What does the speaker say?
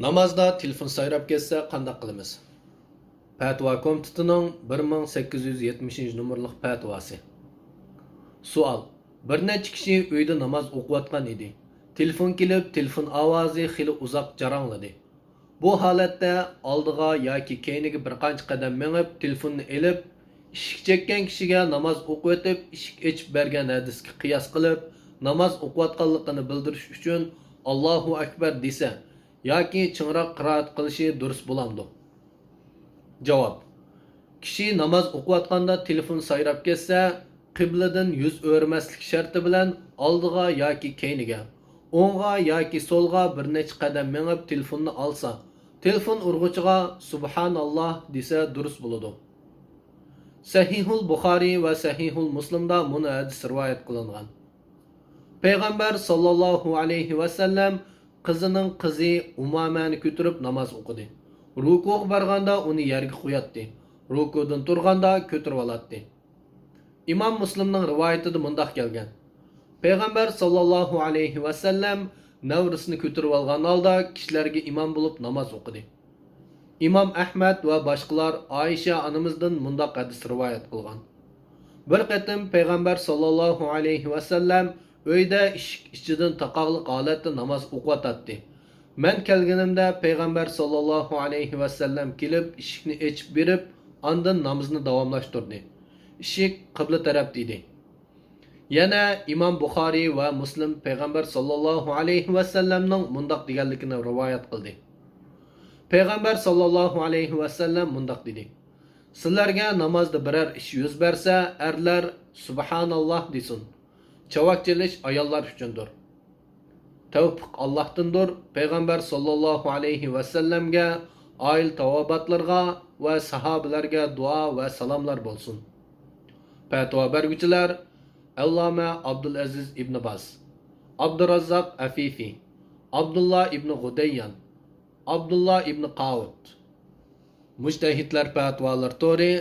Namazda telefon sayrab ketsa qanday qilamiz? Fatvo komitetining 1870 nomerlik fatvosi. Savol: Bir necha kishi uyda namoz o'qiyotgan edi. Telefon kelib, telefon ovozi xili uzoq jarangladi. Bu holatda oldiga yoki keyniga bir qancha qadam mengib, telefonni elib, eshik chekkan kishiga namoz o'qib o'tib, eshik ochib bergan hadisga qiyos qilib, namoz o'qiyotganligini bildirish uchun Allohu akbar desa yoki chinroq qiroat qilishi durust bo'lamdi? Javob: Kishi namoz o'qiyotganda telefon sayrab ketsa, qibladan yuz o'rmaslik sharti bilan oldiga yoki keyniga, o'ngga yoki so'lga bir necha qadam mengib telefonni olsa, telefon urg'uchiga subhanalloh desa durust bo'ladi. Sahihul Buxoriy va Sahihul Muslimda buni hadis rivoyat qilingan. Payg'ambar sallallohu alayhi va sallam qizining qizi Umamani ko'tarib namoz o'qidi. Rukuga borganda uni yerga qo'yatdi. Rukudan turganda ko'tarib olatdi. Imom Muslimning rivoyatida mundaq kelgan: Payg'ambar sallallohu alayhi va sallam navrisini ko'tarib olgan holda kishilarga imom bo'lib namoz o'qidi. Imom Ahmad va boshqalar Oysha onamizdan mundaq hadis rivoyat qilgan. Bir qatim Payg'ambar sallallohu alayhi va sallam uyda eshik ichidan taqoqliq holatda namoz o'qiyotdi. Men kelganimda Payg'ambar sallallohu alayhi va sallam kelib eshikni ochib berib, ondan namozni davomlashtirdi. Eshik qibla tarafda edi. Yana Imom Buxoriy va Muslim Payg'ambar sallallohu alayhi va sallamning mundaq deganligini rivoyat qildi. Payg'ambar sallallohu alayhi va sallam mundaq dedi: Sizlarga namozda biror ish yuz bersa, erlar subhanalloh desin. Chavakchilish ayollar uchundir. Tavfiq Allohdandir. Payg'ambar sallallohu alayhi va sallamga, oil tavobatlarga va sahobalarga duo va salomlar bo'lsin. Fatvo berguvchilar: Alloma Abdul Aziz ibn Baz, Abdurrazzaq Afifi, Abdullah ibn G'udayyan, Abdullah ibn Qavut. Mujtahidlar fatvolar tori